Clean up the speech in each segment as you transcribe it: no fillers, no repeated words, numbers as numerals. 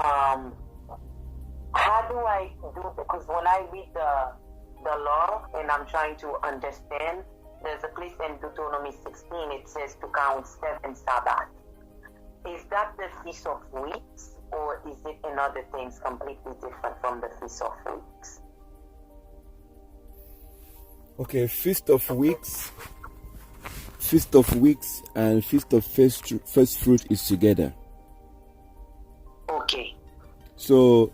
how do I do? Because when I read the law and I'm trying to understand, there's a place in Deuteronomy 16. It says to count 7 Sabbath. Is that the Feast of Weeks, or is it another things completely different from the Feast of Weeks? Okay, Feast of Weeks and Feast of First Fruit is together. Okay. So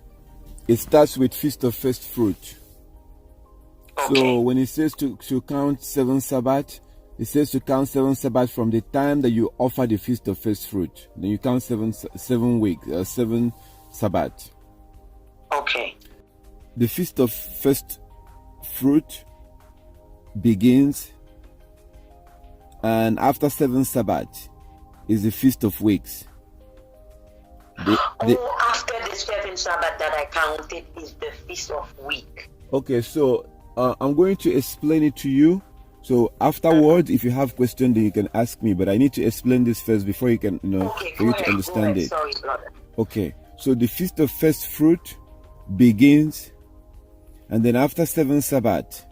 it starts with Feast of First Fruit. Okay. So when it says to count 7 Sabbath, it says to count 7 Sabbath from the time that you offer the Feast of First Fruit. Then you count 7 Sabbath. Okay. The Feast of First Fruit begins, and after 7 Sabbath is the Feast of Weeks. After the 7 Sabbath that I counted is the Feast of Week. Okay, so I'm going to explain it to you. So afterwards, if you have questions, then you can ask me. But I need to explain this first before you can, for you to understand it. Sorry, brother. Okay, so the Feast of First Fruit begins, and then after 7 Sabbath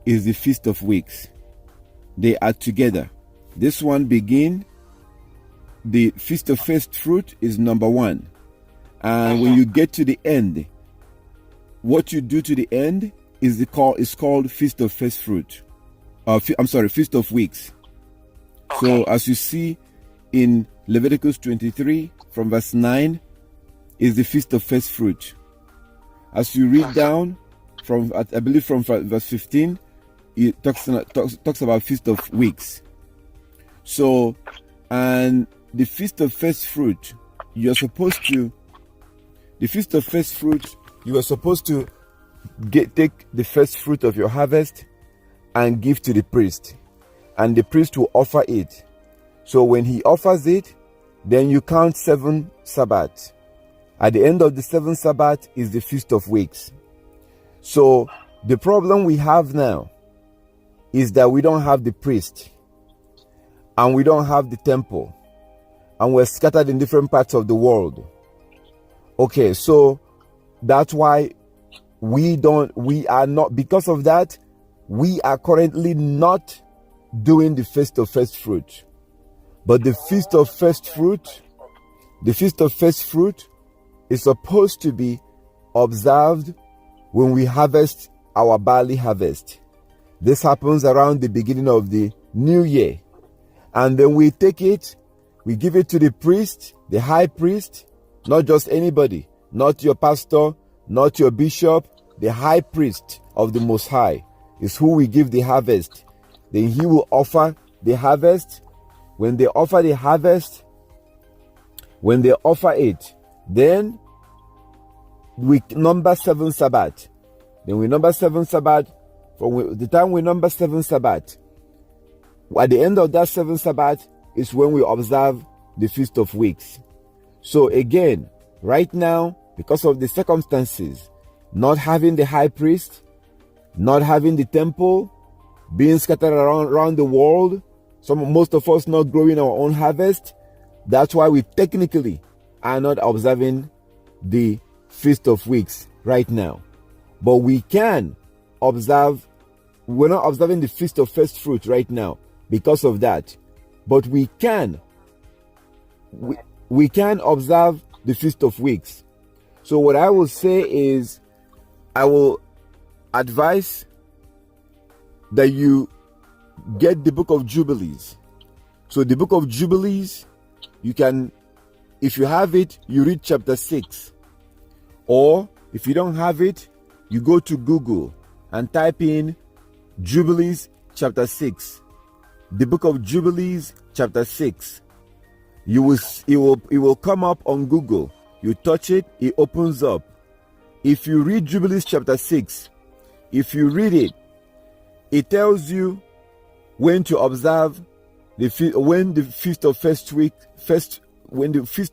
is the Feast of Weeks. They are together. This one begin. The Feast of First Fruit is number 1. And when you get to the end, what you do to the end is called Feast of First Fruit. Feast of Weeks. Okay. So as you see in Leviticus 23 from verse 9 is the Feast of First Fruit. As you read down from, I believe from verse 15, it talks about Feast of Weeks. So, and the Feast of First Fruit, you are supposed to take the first fruit of your harvest and give to the priest, and the priest will offer it. So when he offers it, then you count 7 Sabbath. At the end of the 7th Sabbath is the Feast of Weeks. So the problem we have now is that we don't have the priest, and we don't have the temple, and we're scattered in different parts of the world. Okay, so that's why we are not, because of that, we are currently not doing the Feast of First Fruit. But the Feast of First Fruit is supposed to be observed when we harvest our barley harvest. This happens around the beginning of the new year. And then we take it, we give it to the priest, the high priest, not just anybody, not your pastor, not your bishop, the high priest of the Most High is who we give the harvest. Then he will offer the harvest. When they offer the harvest, then we number 7 Sabbath. Then we number 7 Sabbath. From the time we number 7 Sabbath, at the end of that 7 Sabbath is when we observe the Feast of Weeks. So again, right now, because of the circumstances, not having the high priest, not having the temple, being scattered around the world, most of us not growing our own harvest, that's why we technically are not observing the Feast of Weeks right now. But we can observe, we're not observing the Feast of First Fruit right now because of that. But we can observe the Feast of Weeks. So what I will say is, I will advise that you get the book of Jubilees. So the book of Jubilees, you can, if you have it, you read chapter 6. Or if you don't have it, you go to Google and type in Jubilees chapter 6. The book of Jubilees chapter 6. It will come up on Google. You touch it, it opens up. If you read Jubilees chapter 6, if you read it, it tells you when to observe when the Feast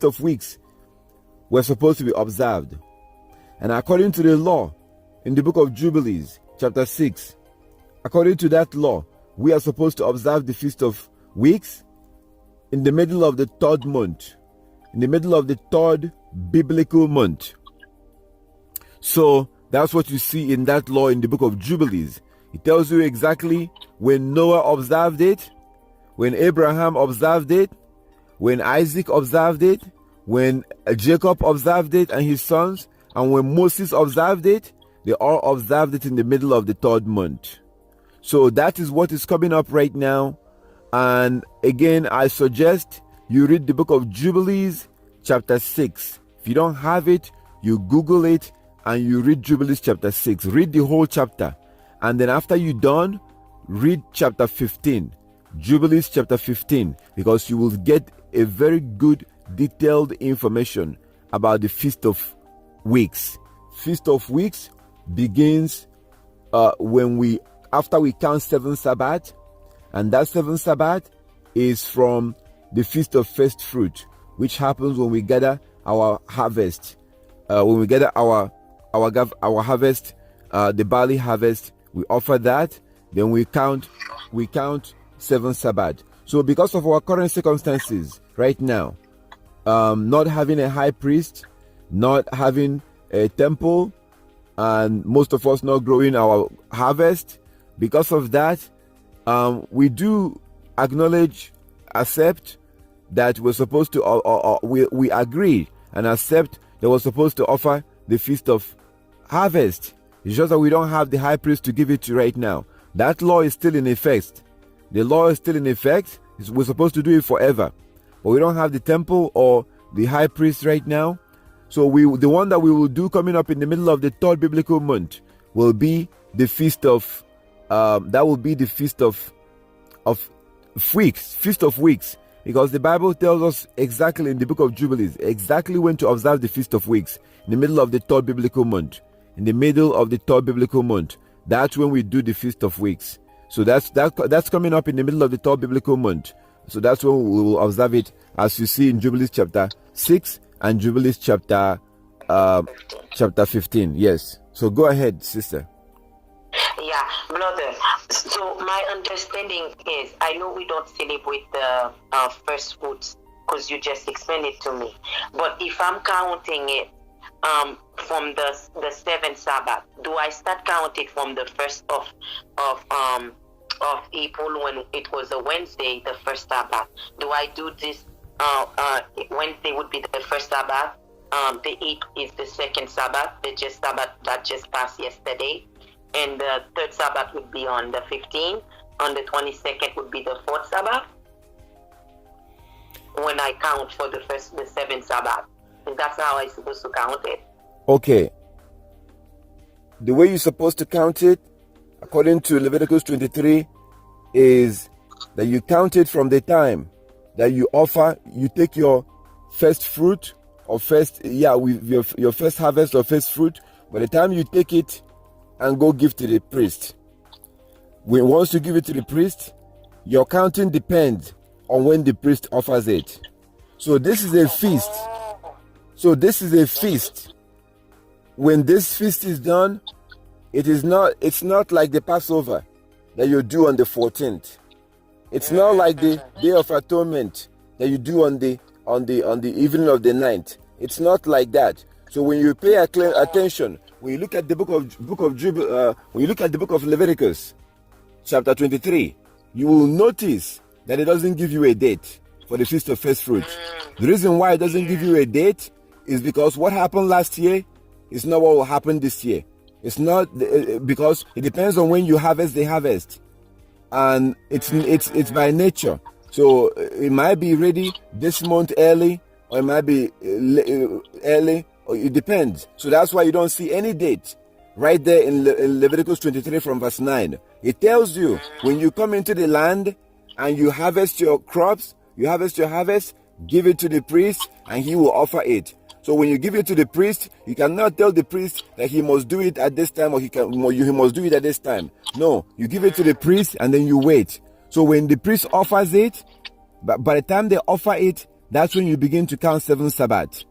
of Weeks were supposed to be observed. And according to the law in the book of Jubilees chapter 6, according to that law, we are supposed to observe the Feast of Weeks in the middle of the 3rd month. In the middle of the 3rd biblical month. So that's what you see in that law in the book of Jubilees. It tells you exactly when Noah observed it, when Abraham observed it, when Isaac observed it, when Jacob observed it and his sons, and when Moses observed it. They all observed it in the middle of the third month. So that is what is coming up right now. And again, I suggest you read the book of Jubilees, chapter 6. If you don't have it, you Google it and you read Jubilees chapter 6. Read the whole chapter. And then after you're done, read chapter 15. Jubilees chapter 15. Because you will get a very good detailed information about the Feast of Weeks. Feast of Weeks begins after we count 7 Sabbath, and that 7 Sabbath is from the Feast of First Fruit, which happens when we gather our harvest. When we gather our harvest, the barley harvest, we offer that. Then we count 7 Sabbath. So because of our current circumstances right now, not having a high priest, not having a temple, and most of us not growing our harvest, because of that, we do accept that we're supposed to, we agree and accept that we're supposed to offer the Feast of Harvest. It's just that we don't have the high priest to give it to right now. That law is still in effect. The law is still in effect. We're supposed to do it forever. But we don't have the temple or the high priest right now. So the one that we will do coming up in the middle of the third biblical month will be the Feast of, that will be the Feast of Weeks, Feast of Weeks. Because the Bible tells us exactly in the book of Jubilees, exactly when to observe the Feast of Weeks, in the middle of the third biblical month. In the middle of the third biblical month, that's when we do the Feast of Weeks. So that's coming up in the middle of the third biblical month. So that's when we will observe it, as you see in Jubilees chapter 6 and Jubilees chapter 15. Yes. So go ahead, sister. Yeah, brother. So my understanding is, I know we don't celebrate the first fruits because you just explained it to me. But if I'm counting it from the seventh Sabbath, do I start counting from the first of April when it was a Wednesday, the first Sabbath? Do I do this? Wednesday would be the first Sabbath. The 8th is the second Sabbath, the Sabbath that just passed yesterday. And the third Sabbath would be on the 15th. On the 22nd would be the fourth Sabbath. When I count for the seventh Sabbath. And that's how I'm supposed to count it. Okay. The way you're supposed to count it, according to Leviticus 23, is that you count it from the time that you take your first fruit or your first harvest or first fruit. By the time you take it and go give to the priest, once you give it to the priest, your counting depends on when the priest offers it. So this is a feast. When this feast is done, it's not like the Passover that you do on the 14th. It's not like the Day of Atonement that you do on the evening of the 9th. It's not like that. So when you pay attention, when you look at the book of Leviticus, chapter 23, you will notice that it doesn't give you a date for the Feast of First Fruits. The reason why it doesn't give you a date is because what happened last year is not what will happen this year. It's not because it depends on when you harvest the harvest, and it's by nature. So it might be ready this month early, or it might be early, or it depends. So that's why you don't see any date right there in Leviticus 23 from verse 9. It tells you when you come into the land and you harvest your crops, you harvest your harvest, give it to the priest, and he will offer it. So when you give it to the priest, you cannot tell the priest that he must do it at this time, or he must do it at this time. No, you give it to the priest and then you wait. So when the priest offers it, by the time they offer it, that's when you begin to count 7 Sabbath.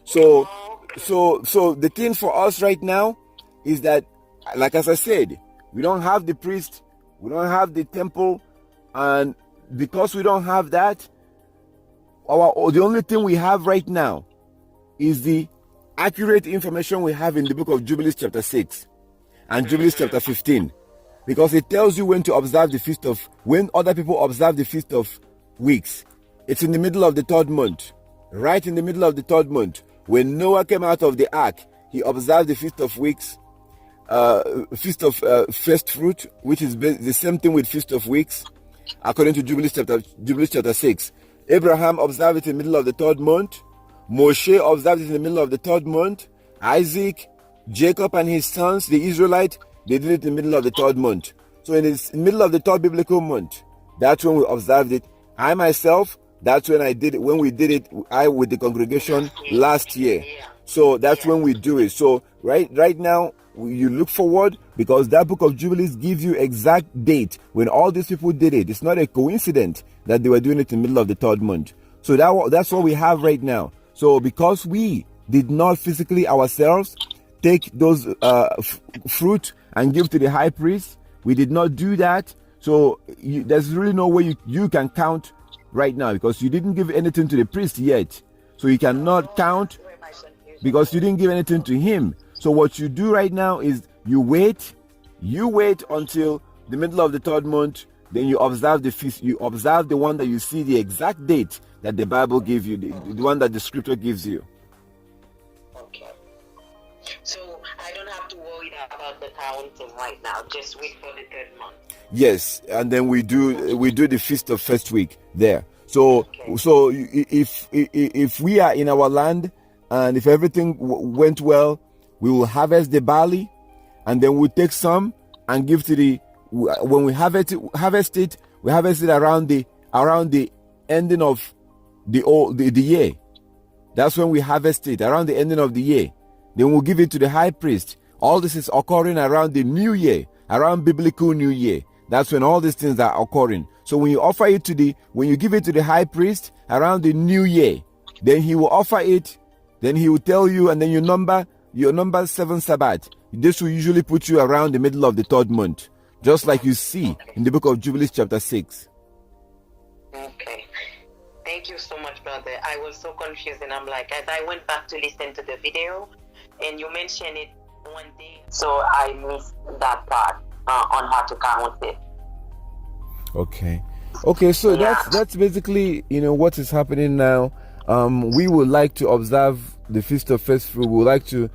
So the thing for us right now is that, like as I said, we don't have the priest, we don't have the temple, and because we don't have that, the only thing we have right now is the accurate information we have in the book of Jubilees chapter 6 and Jubilees chapter 15, because it tells you when to observe the feast of, when other people observe the feast of weeks. It's in the middle of the third month, right in the middle of the third month. When Noah came out of the ark, he observed the feast of weeks, feast of first fruit, which is the same thing with feast of weeks, according to Jubilees chapter 6. Abraham observed it in the middle of the third month. Moshe observed it in the middle of the third month. Isaac, Jacob and his sons, the Israelites, they did it in the middle of the third month. So in the middle of the third biblical month, that's when we observed it. I myself, that's when I did it, when we did it, I with the congregation last year. So that's when we do it. So right now, you look forward, because that book of Jubilees gives you exact date when all these people did it. It's not a coincidence that they were doing it in the middle of the third month. So that's what we have right now. So because we did not physically ourselves take those fruit and give to the high priest, we did not do that. So there's really no way you can count right now, because you didn't give anything to the priest yet. So you cannot count because you didn't give anything to him. So what you do right now is you wait until the middle of the third month, then you observe the feast. You observe the one that you see the exact date that the Bible gives you, the one that the scripture gives you. Okay. So I don't have to worry about the counting right now. Just wait for the third month. Yes, and then we do the feast of first week there. So okay. So if we are in our land and if everything went well, we will harvest the barley, and then we'll take some and give to the. When we harvest it, we harvest it around the ending of the year. That's when we harvest it, around the ending of the year. Then we'll give it to the high priest. All this is occurring around the new year, around biblical new year. That's when all these things are occurring. So when you offer it when you give it to the high priest around the new year, then he will offer it. Then he will tell you, and then your number 7 Sabbath. This will usually put you around the middle of the third month, just like you see in the book of Jubilees chapter 6. Okay. Thank you so much, brother. I was so confused, and I'm like, as I went back to listen to the video, and you mentioned it one day, so I missed that part on how to count it. Okay, so that's basically, what is happening now. We would like to observe the Feast of First Fruit. We would like to,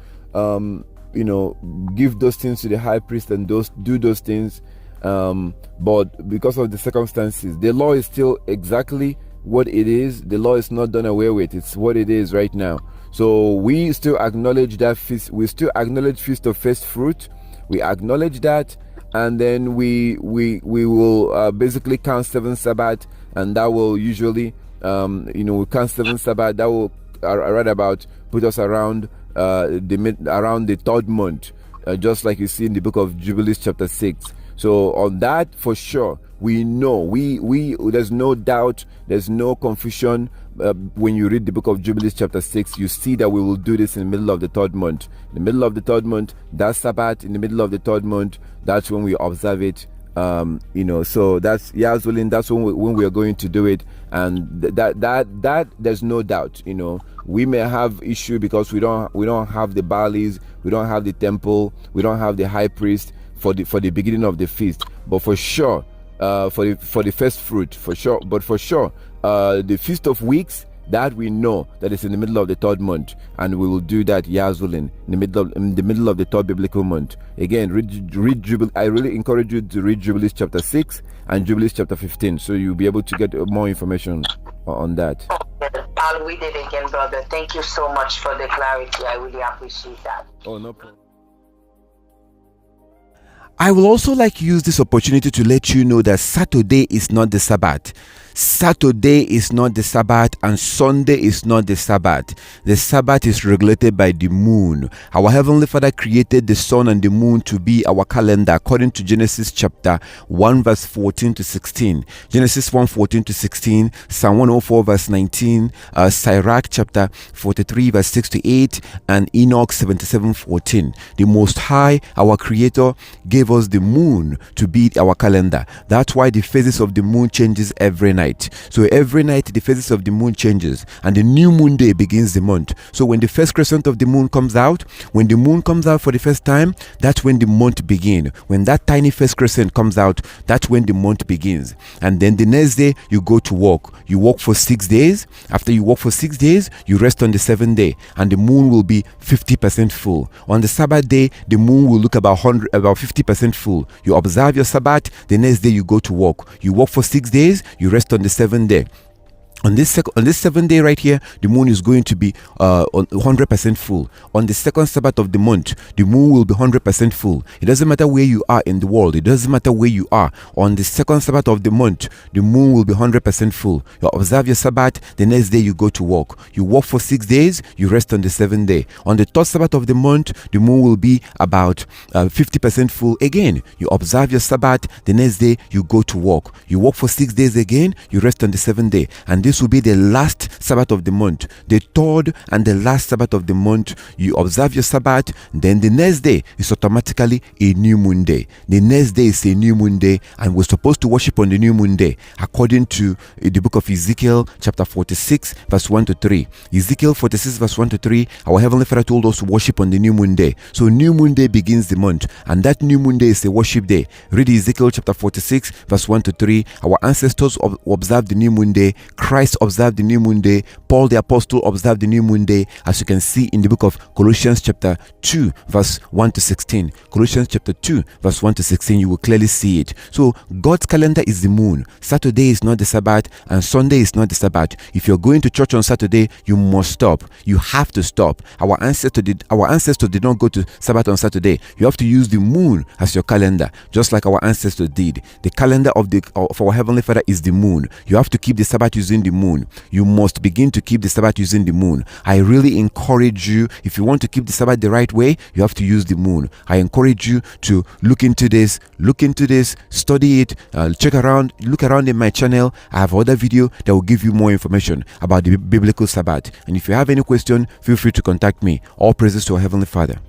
give those things to the high priest and do those things. But because of the circumstances, the law is still exactly what it is. The law is not done away with. It's what it is right now. So we still acknowledge that feast. We still acknowledge Feast of First Fruit. We acknowledge that. And then we will basically count 7 Sabbath, and that will usually we count 7 Sabbath. That will right about put us around the third month, just like you see in the book of Jubilees chapter 6. So on that, for sure, we know we there's no doubt, there's no confusion. When you read the book of Jubilees chapter 6, you see that we will do this in the middle of the third month. In the middle of the third month, that's Sabbath. In the middle of the third month, that's when we observe it. So that's Yazulin. That's when we are going to do it, and that there's no doubt. We may have issue because we don't have the barleys, we don't have the temple, we don't have the high priest for the beginning of the feast. But for sure, for the first fruit, for sure. But for sure, the Feast of Weeks, that we know that is in the middle of the third month, and we will do that Yazulin in the middle of the third biblical month. Again, read Jubilees. I really encourage you to read Jubilees chapter 6 and Jubilees chapter 15, so you'll be able to get more information on that. I'll read it again, brother. Thank you so much for the clarity. I really appreciate that. Oh, no problem. I will also like to use this opportunity to let you know that Saturday is not the Sabbath. Saturday is not the Sabbath, and Sunday is not the Sabbath. The Sabbath is regulated by the moon. Our Heavenly Father created the sun and the moon to be our calendar according to Genesis chapter 1 verse 14 to 16. Genesis 1 14 to 16, Psalm 104 verse 19, Sirach chapter 43 verse 6 to 8, and Enoch 77 14. The Most High, our Creator, gave us the moon to be our calendar. That's why the phases of the moon changes every night. night. So every night the phases of the moon changes, and the new moon day begins the month. So when the first crescent of the moon comes out, when the moon comes out for the first time, that's when the month begins. When that tiny first crescent comes out, that's when the month begins. And then the next day you go to work. You work for 6 days. After you work for 6 days, you rest on the 7th day, and the moon will be 50% full. On the Sabbath day, the moon will look about 50% full. You observe your Sabbath. The next day you go to work. You work for 6 days. You rest on the 7th day. On this 7th day right here, the moon is going to be 100% full. On the second Sabbath of the month, the moon will be 100% full. It doesn't matter where you are in the world. It doesn't matter where you are. On the second Sabbath of the month, the moon will be 100% full. You observe your Sabbath. The next day you go to work. You work for 6 days. You rest on the 7th day. On the third Sabbath of the month, the moon will be about 50% full again. You observe your Sabbath. The next day you go to work. You work for 6 days again. You rest on the 7th day. And this will be the last Sabbath of the month. The third and the last Sabbath of the month, you observe your Sabbath. Then the next day is automatically a new moon day. The next day is a new moon day, and we're supposed to worship on the new moon day according to the book of Ezekiel chapter 46 verse 1 to 3. Ezekiel 46 verse 1 to 3, our Heavenly Father told us to worship on the new moon day. So new moon day begins the month, and that new moon day is a worship day. Read Ezekiel chapter 46 verse 1 to 3. Our ancestors observed the new moon day. Christ observed the new moon day. Paul the apostle observed the new moon day, as you can see in the book of Colossians chapter 2 verse 1 to 16. Colossians chapter 2 verse 1 to 16, you will clearly see it. So God's calendar is the moon. Saturday is not the Sabbath, and Sunday is not the Sabbath. If you're going to church on Saturday, you must stop. You have to stop. Our ancestors did not go to Sabbath on Saturday. You have to use the moon as your calendar, just like our ancestors did. The calendar of our Heavenly Father is the moon. You have to keep the Sabbath using the moon. You must begin to keep the Sabbath using the moon. I really encourage you, if you want to keep the Sabbath the right way, you have to use the moon. I encourage you to look into this, study it, look around in my channel. I have other video that will give you more information about the biblical Sabbath. And if you have any question, feel free to contact me. All praises to our Heavenly Father.